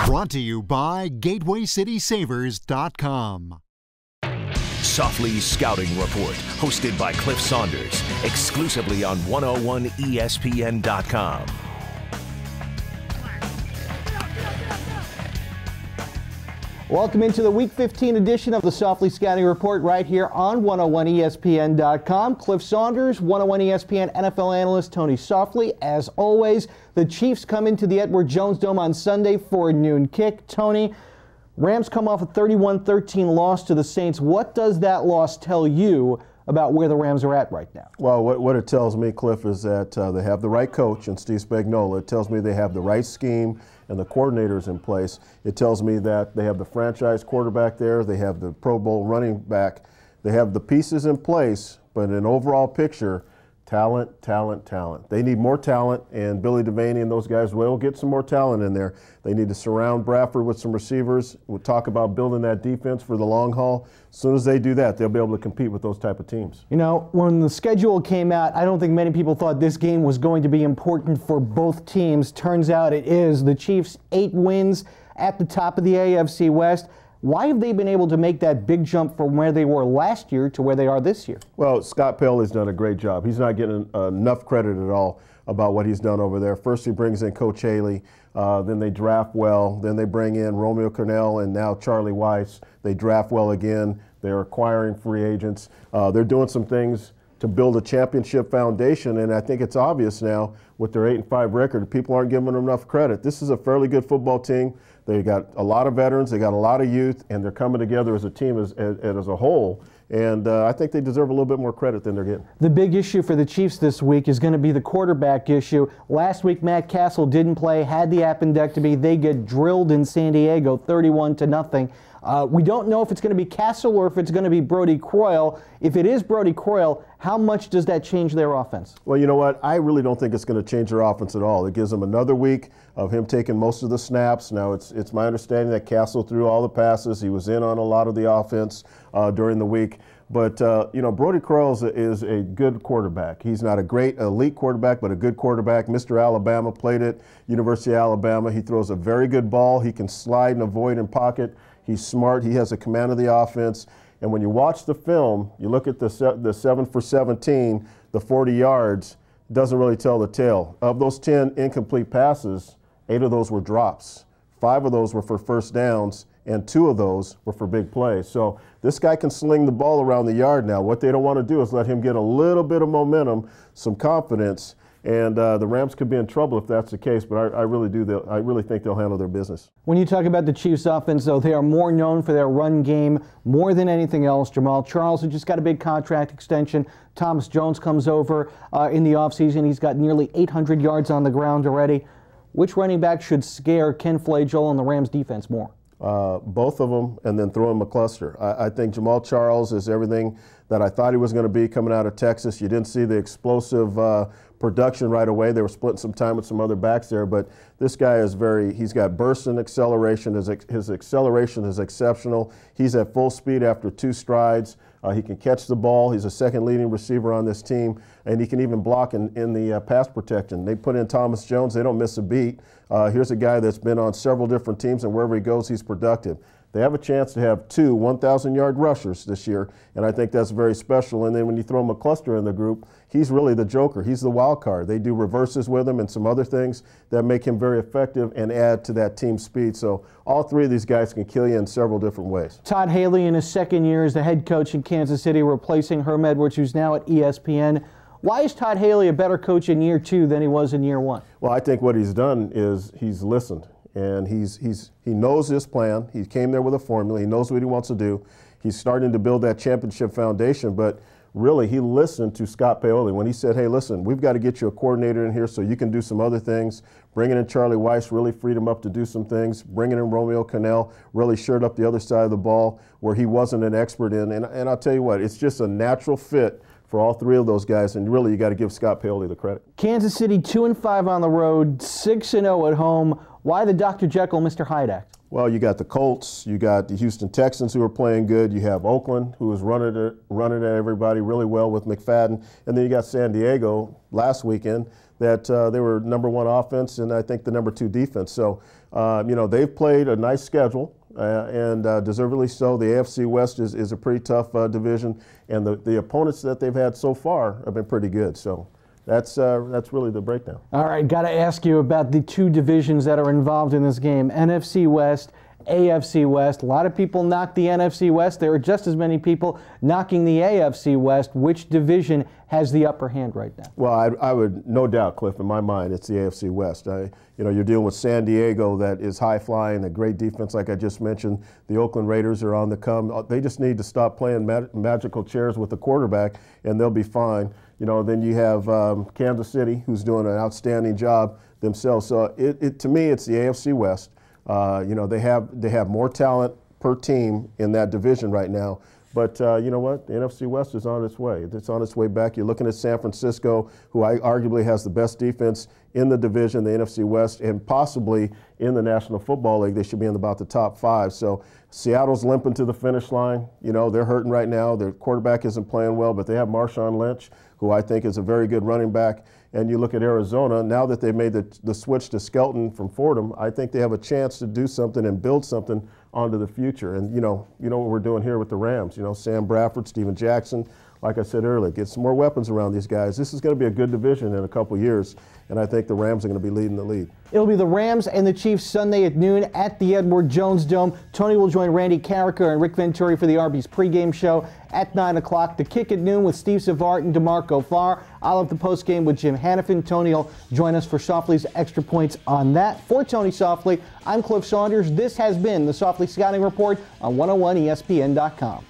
Brought to you by GatewayCitySavers.com. Softli's Scouting Report, hosted by Cliff Saunders, exclusively on 101ESPN.com. Welcome into the Week 15 edition of the Softli Scouting Report right here on 101ESPN.com. Cliff Saunders, 101 ESPN NFL analyst Tony Softli. As always, the Chiefs come into the Edward Jones Dome on Sunday for a noon kick. Tony, Rams come off a 31-13 loss to the Saints. What does that loss tell you about where the Rams are at right now? Well, what it tells me, Cliff, is that they have the right coach in Steve Spagnuolo. It tells me they have the right scheme and the coordinators in place. It tells me that they have the franchise quarterback there. They have the Pro Bowl running back. They have the pieces in place, but in an overall picture, talent. They need more talent, and Billy Devaney and those guys will get some more talent in there. They need to surround Bradford with some receivers. We'll talk about building that defense for the long haul. As soon as they do that, they'll be able to compete with those type of teams. You know, when the schedule came out, I don't think many people thought this game was going to be important for both teams. Turns out it is. The Chiefs, 8 wins at the top of the AFC West. Why have they been able to make that big jump from where they were last year to where they are this year? Well, Scott Haley's done a great job. He's not getting enough credit at all about what he's done over there. First, he brings in Coach Haley. Then they draft well. Then they bring in Romeo Cornell and now Charlie Weiss. They draft well again. They're acquiring free agents. They're doing some things to build a championship foundation, and I think it's obvious now with their 8-5 record, people aren't giving them enough credit. This is a fairly good football team. They got a lot of veterans, they got a lot of youth, and they're coming together as a team as a whole. And I think they deserve a little bit more credit than they're getting. The big issue for the Chiefs this week is going to be the quarterback issue. Last week, Matt Castle didn't play, had the appendectomy. They get drilled in San Diego, 31-0. We don't know if it's going to be Castle or if it's going to be Brody Croyle. If it is Brody Croyle, how much does that change their offense? Well, you know what? I really don't think it's going to change their offense at all. It gives them another week of him taking most of the snaps. Now, it's my understanding that Castle threw all the passes. He was in on a lot of the offense during the week. But, you know, Brody Croyle is a good quarterback. He's not a great elite quarterback, but a good quarterback. Mr. Alabama played at University of Alabama. He throws a very good ball. He can slide and avoid in pocket. He's smart. He has a command of the offense. And when you watch the film, you look at the 7 for 17, the 40 yards, doesn't really tell the tale. Of those 10 incomplete passes, 8 of those were drops. 5 of those were for first downs, and 2 of those were for big plays. So this guy can sling the ball around the yard now. What they don't want to do is let him get a little bit of momentum, some confidence, and the Rams could be in trouble if that's the case, but I really think they'll handle their business. When you talk about the Chiefs offense, though, they are more known for their run game more than anything else. Jamal Charles, who just got a big contract extension. Thomas Jones comes over in the offseason. He's got nearly 800 yards on the ground already. Which running back should scare Ken Flagel and the Rams defense more? Both of them, and then throw him a cluster. I think Jamal Charles is everything that I thought he was going to be coming out of Texas. You didn't see the explosive production right away. They were splitting some time with some other backs there, but this guy is he's got burst and acceleration. His acceleration is exceptional. He's at full speed after 2 strides. He can catch the ball. He's a second leading receiver on this team, and he can even block in the pass protection. They put in Thomas Jones. They don't miss a beat. Here's a guy that's been on several different teams, and wherever he goes, he's productive. They have a chance to have 2 1,000-yard rushers this year, and I think that's very special. And then when you throw McCluster in the group, he's really the joker. He's the wild card. They do reverses with him and some other things that make him very effective and add to that team speed. So all 3 of these guys can kill you in several different ways. Todd Haley in his second year as the head coach in Kansas City, replacing Herm Edwards, who's now at ESPN. Why is Todd Haley a better coach in year 2 than he was in year 1? Well, I think what he's done is he's listened. And he knows his plan. He came there with a formula. He knows what he wants to do. He's starting to build that championship foundation. But really, he listened to Scott Paoli when he said, hey, listen, we've got to get you a coordinator in here so you can do some other things. Bringing in Charlie Weiss really freed him up to do some things. Bringing in Romeo Cornell really shored up the other side of the ball where he wasn't an expert in. And I'll tell you what, it's just a natural fit for all 3 of those guys, and really you got to give Scott Paoli the credit. Kansas City 2-5 on the road, 6-0 at home. Why the Dr. Jekyll, Mr. Hyde act? Well, you got the Colts, you got the Houston Texans who are playing good, you have Oakland who is running at everybody really well with McFadden, and then you got San Diego last weekend that they were #1 offense and I think the #2 defense. So, they've played a nice schedule. And deservedly so. The AFC West is a pretty tough division, and the opponents that they've had so far have been pretty good. So that's really the breakdown. All right, got to ask you about the two divisions that are involved in this game: NFC West, AFC West. A lot of people knock the NFC West. There are just as many people knocking the AFC West. Which division has the upper hand right now? Well, I would no doubt, Cliff, in my mind, it's the AFC West. You're dealing with San Diego that is high flying, a great defense, like I just mentioned. The Oakland Raiders are on the come. They just need to stop playing magical chairs with the quarterback, and they'll be fine. Then you have Kansas City, who's doing an outstanding job themselves. So to me, it's the AFC West. They have more talent per team in that division right now. But you know what? The NFC West is on its way. It's on its way back. You're looking at San Francisco, who arguably has the best defense in the division, the NFC West, and possibly in the National Football League. They should be in about the top 5. So Seattle's limping to the finish line. They're hurting right now. Their quarterback isn't playing well, but they have Marshawn Lynch, who I think is a very good running back. And you look at Arizona, now that they've made the switch to Skelton from Fordham, I think they have a chance to do something and build something onto the future. And you know what we're doing here with the Rams. Sam Bradford, Steven Jackson, like I said earlier, get some more weapons around these guys. This is going to be a good division in a couple years, and I think the Rams are going to be leading the league. It'll be the Rams and the Chiefs Sunday at noon at the Edward Jones Dome. Tony will join Randy Carricker and Rick Venturi for the Arby's pregame show at 9 o'clock. The kick at noon with Steve Savart and DeMarco Farr. I'll have the postgame with Jim Hannafin. Tony will join us for Softli's Extra Points on that. For Tony Softli, I'm Cliff Saunders. This has been the Softli Scouting Report on 101ESPN.com.